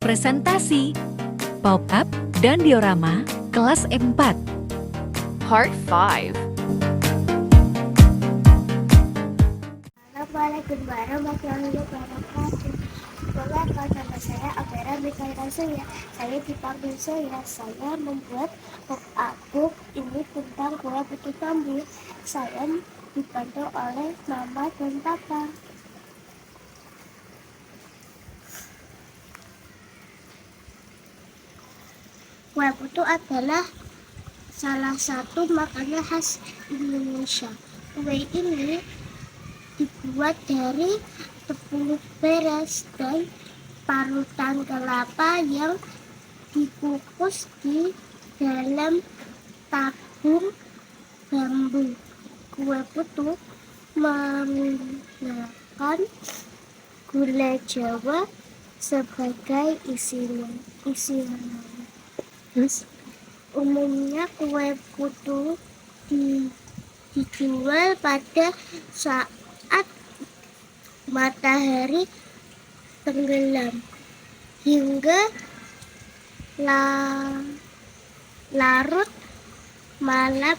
Presentasi Pop-up dan diorama kelas 4. Part 5. Assalamualaikum warahmatullahi wabarakatuh. Nama saya Abera Mikaela Surya. Saya dipanggil Surya. Saya membuat pop-up book ini tentang kue putu bambu. Saya dibantu oleh mama dan papa. Kue putu adalah salah satu makanan khas Indonesia. Kue ini dibuat dari tepung beras dan parutan kelapa yang dikukus di dalam tabung bambu. Kue putu menggunakan gula Jawa sebagai isian. Umumnya kue putu dijual pada saat matahari tenggelam hingga larut malam.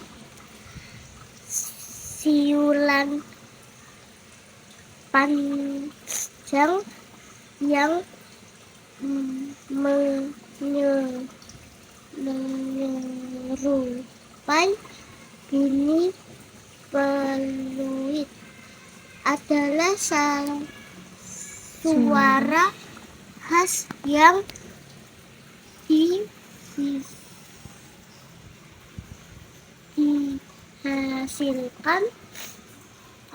Siulan panjang yang menyerupai bunyi peluit adalah suara khas yang dihasilkan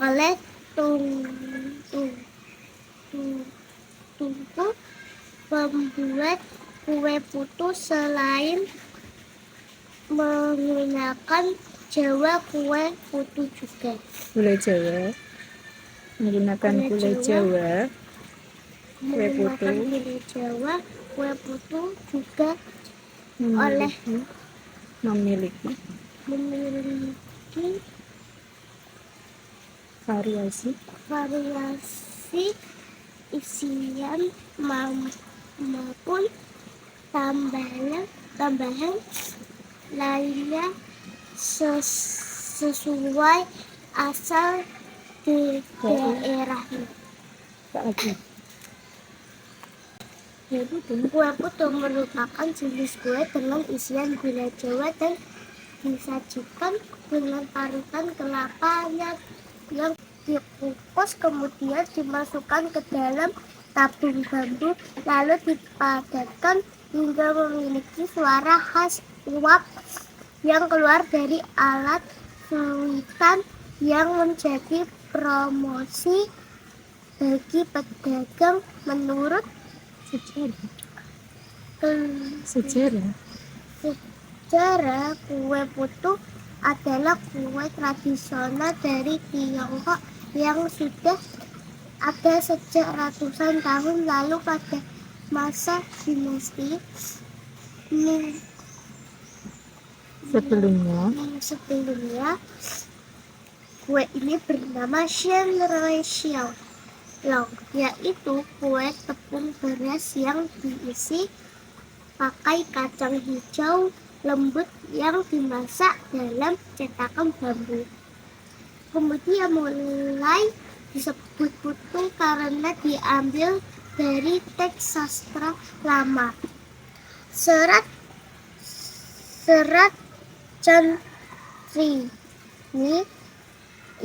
oleh tungku pembuat kue putu. Selain menggunakan Jawa, kue putu juga gula Jawa, menggunakan gula Jawa, kue putu juga memiliki variasi isian maupun tambahan lainnya sesuai asal daerahnya. Kue putu merupakan jenis kue dengan isian gula Jawa dan disajikan dengan parutan kelapa yang dikukus, kemudian dimasukkan ke dalam tabung bambu, lalu dipadatkan hingga memiliki suara khas uap yang keluar dari alat suitan yang menjadi promosi bagi pedagang. Menurut sejarah, kue putu adalah kue tradisional dari Tiongkok yang sudah ada sejak ratusan tahun lalu. Pada masa dinasti sebelumnya, kue ini bernama Shenrui Xiao Long, yaitu kue tepung beras yang diisi pakai kacang hijau lembut yang dimasak dalam cetakan bambu. Kemudian mulai disebut putu karena diambil dari teks sastra lama. Serat Cantri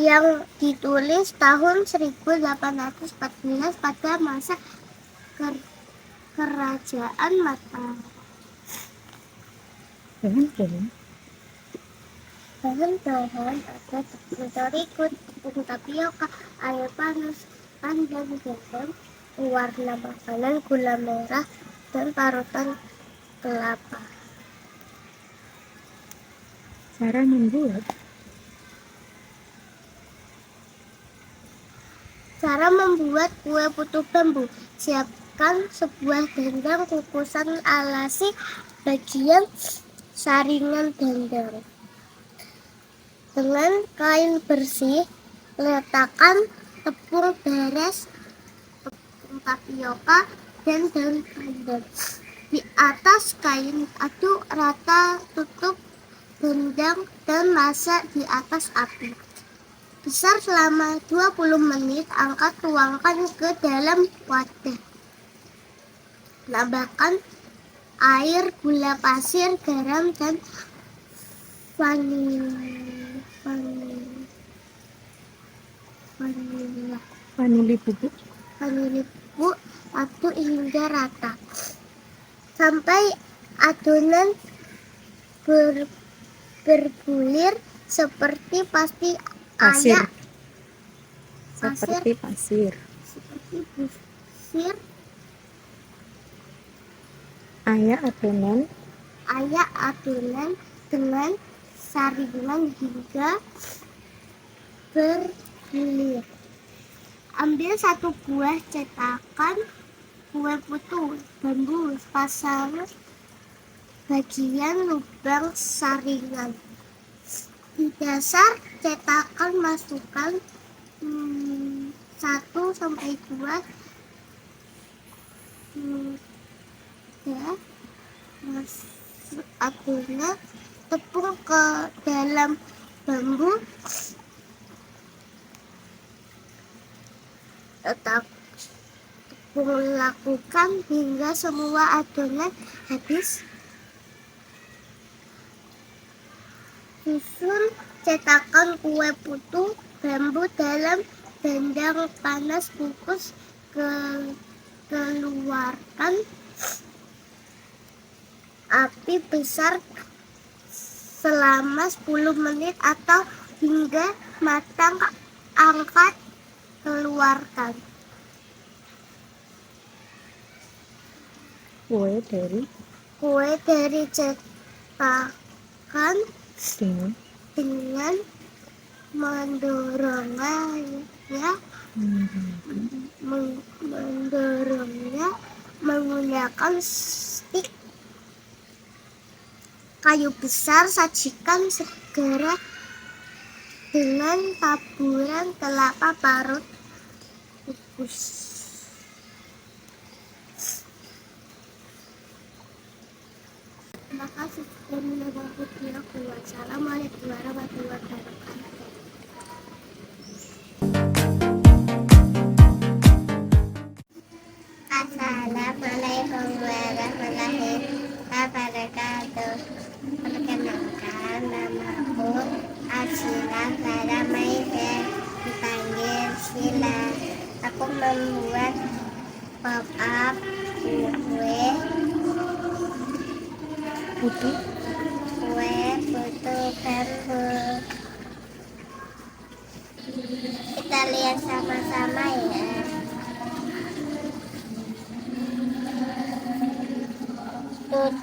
yang ditulis tahun 1814 pada masa kerajaan Mataram. Bahan-bahan ada tepung terigu, tepung tapioka, air panas, pandan, garam, warna makanan, gula merah, dan parutan kelapa. Cara membuat kue putu bambu: siapkan sebuah dendang kukusan, alasi bagian saringan dendang dengan kain bersih. Letakkan tepung beras, tepung tapioka, dan daun pandan. Di atas kain aduk rata, tutup gendang dan masak di atas api besar selama 20 menit. Angkat, tuangkan ke dalam wadah. Tambahkan air, gula pasir, garam, dan Vanili bubuk. Aduk hingga rata sampai adonan bergulir seperti Pasir. ayak Seperti pasir. Ayak adonan dengan saringan hingga bergulir. Ambil satu buah cetakan kue putu bambu, pasang bagian lubang saringan. Di dasar cetakan masukkan 1-2 adonan tepung ke dalam bambu. Lakukan hingga semua adonan habis. Susun cetakan kue putu bambu dalam dandang panas, kukus, keluarkan api besar selama 10 menit atau hingga matang. Angkat, keluarkan. Kue dari cetakan dengan mendorongnya menggunakan stik kayu besar. Sajikan segera dengan taburan kelapa parut kukus. Terima kasih sudah menonton videoku. Wassalamualaikum warahmatullahi wabarakatuh. Assalamualaikum warahmatullahi wabarakatuh. Perkenalkan, namaku Arsila Clara Maida, dipanggil Sila. Aku membuat pop up kue putu bambu. Kita lihat sama-sama ya. Tut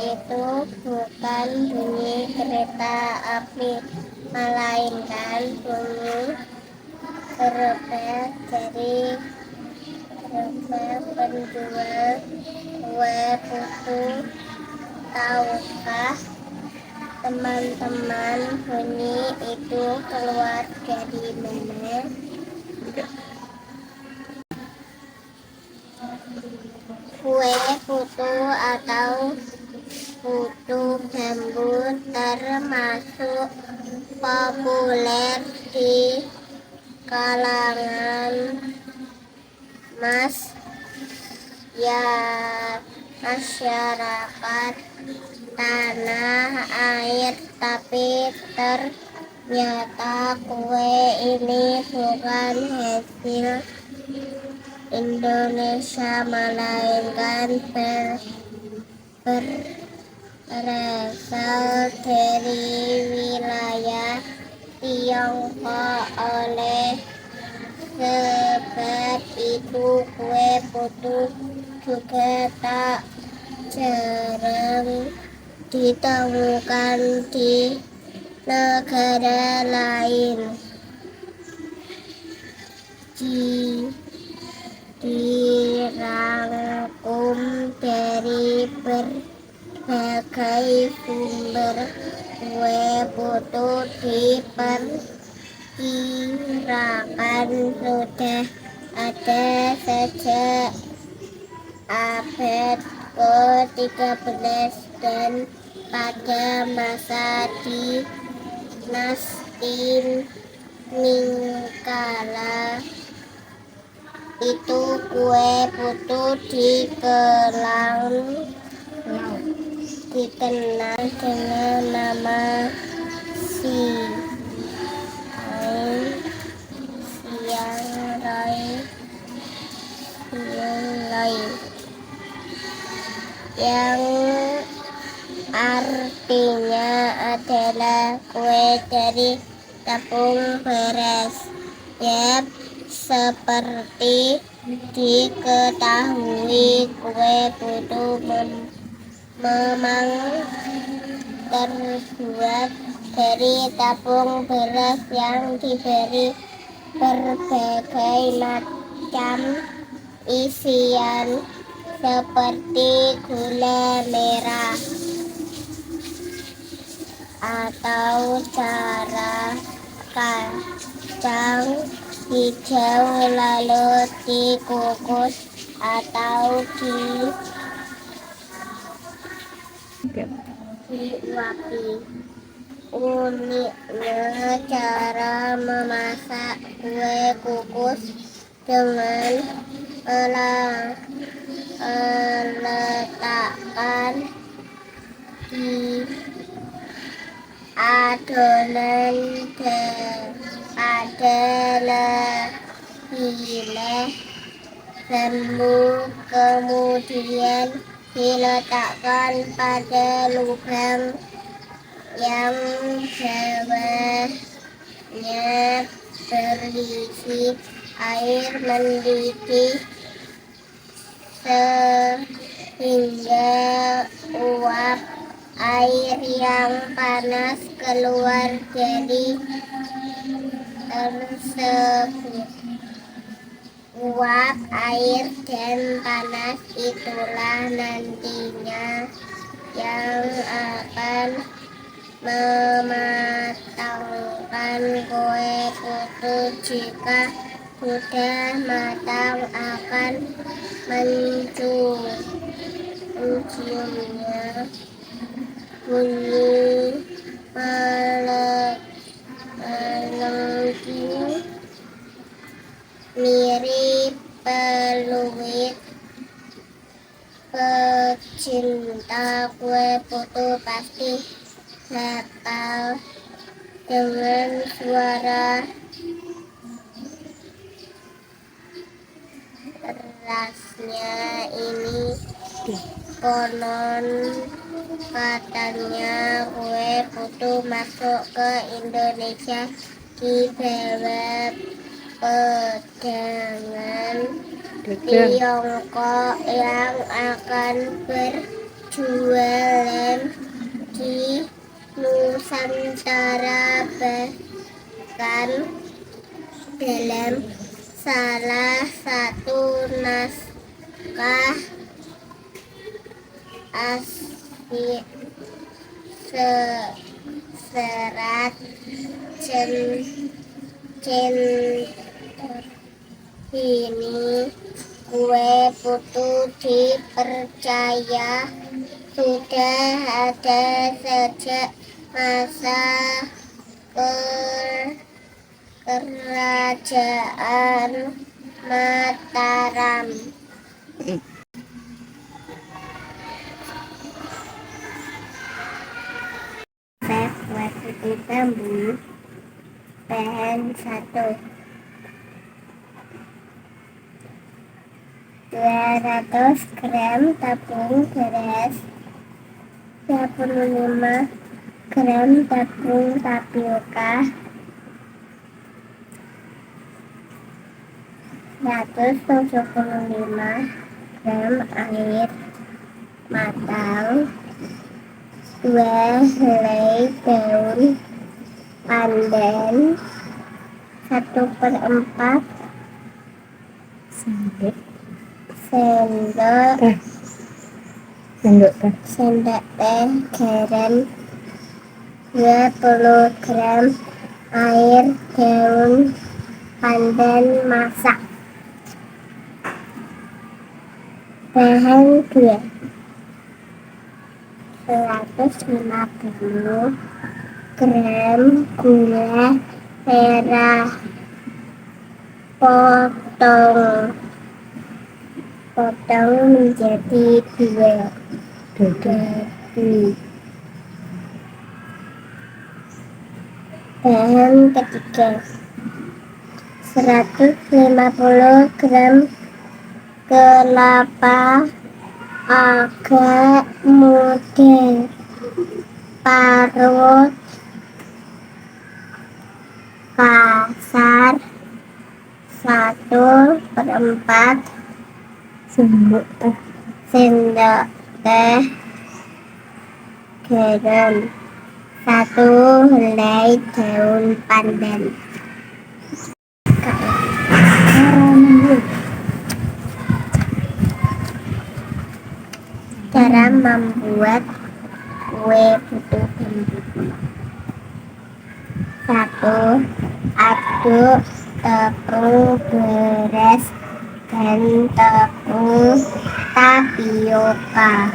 itu bukan bunyi kereta api, melainkan bunyi gerebek dari penjual kue putu. Tahukah teman-teman bunyi itu keluar dari mana? Kue putu atau putu bambu termasuk populer di kalangan masyarakat tanah air, tapi ternyata kue ini bukan hasil Indonesia, melainkan berasal dari wilayah Tiongkok. Oleh sebab itu kue putu juga tak jarang ditemukan di negara lain. Dirangkum dari berbagai sumber, kue putu diperkirakan sudah ada sejak abad ke-13 dan pada masa dinasti Ningkala itu kue putu dikenal dengan nama siang rai yang artinya adalah kue dari tepung beras. Ya, seperti diketahui kue putu memang terbuat dari tepung beras yang diberi berbagai macam isian seperti gula merah atau cara kacang hijau, lalu dikukus atau diuapi. Uniknya cara memasak kue kukus dengan meletakkan di adonan pada bilah bambu, kemudian diletakkan pada lubang yang bawahnya berisi air mendidih sehingga uap air yang panas keluar dari tersebut. Uap air dan panas itulah nantinya yang akan mematangkan kue putu. Jika sudah matang akan menciumnya bunyi melengking mirip peluit. Pecinta kue putu pasti hafal dengan suara kerasnya ini. Konon katanya kue putu masuk ke Indonesia di bawah pedagang Tiongkok yang akan berjualan di Nusantara. Bahkan dalam salah satu naskah asli serat ini kue putu dipercaya sudah ada sejak masa kerajaan Mataram. Resep kue putu bambu. Bahan 1, 200 gram tepung beras, 25 gram tepung tapioka, 175 gram air matang, 2 helai daun pandan, 1/4 sendok teh garam, 20 gram air daun pandan masak. Bahan gula 150 gram gula merah, potong menjadi dua bagi. Bahan ketiga 150 gram kelapa agak muda, parut kasar 1/4 sendok teh. sendok teh garam, 1 helai daun pandan. Cara membuat kue putu bambu. 1. Aduk tepung beras dan tepung tapioka.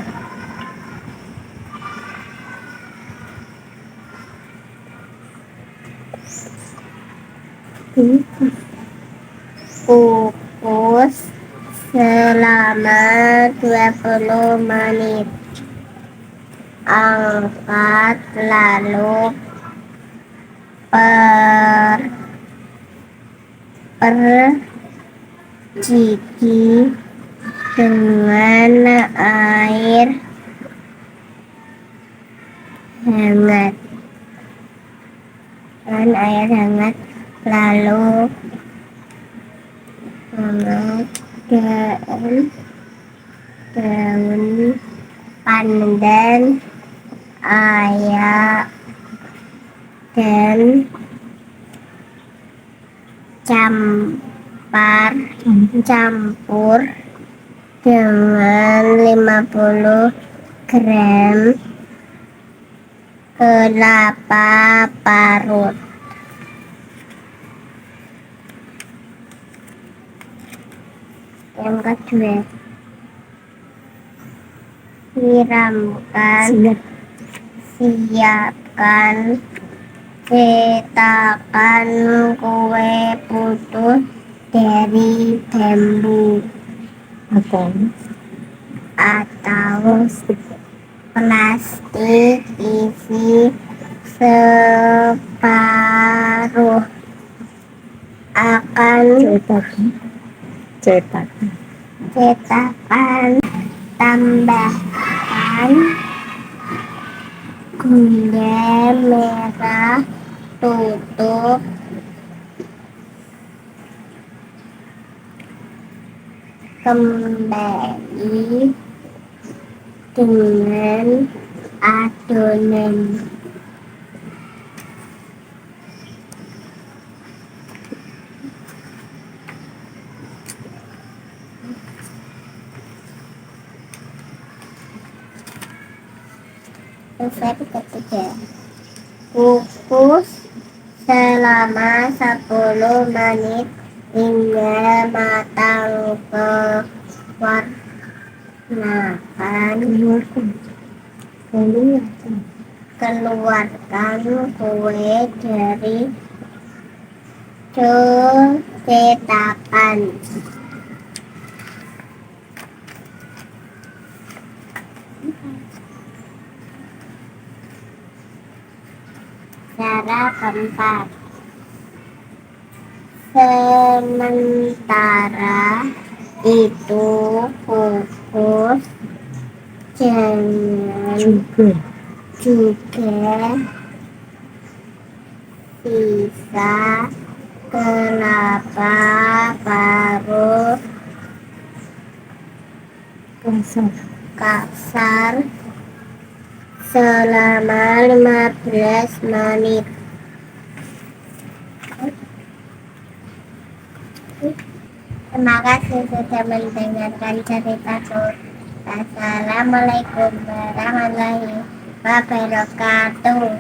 Kukus selama 20 menit. Angkat lalu perciki dengan air hangat, lalu daun pandan, air dan campur dengan 50 gram kelapa parut. Yang kedua, siapkan cetakan kue putu dari bambu atau plastik isi separuh. Cetakan tambahkan gula merah, tutup kembali dengan adonan. Resep ketiga, kukus selama 10 menit hingga matang. Keluarkan kue dari cetakan. Cara keempat, sementara itu kukus juga sisa kelapa parut kasar selama 15 menit. Terima kasih sudah mendengarkan ceritaku. Assalamualaikum warahmatullahi wabarakatuh.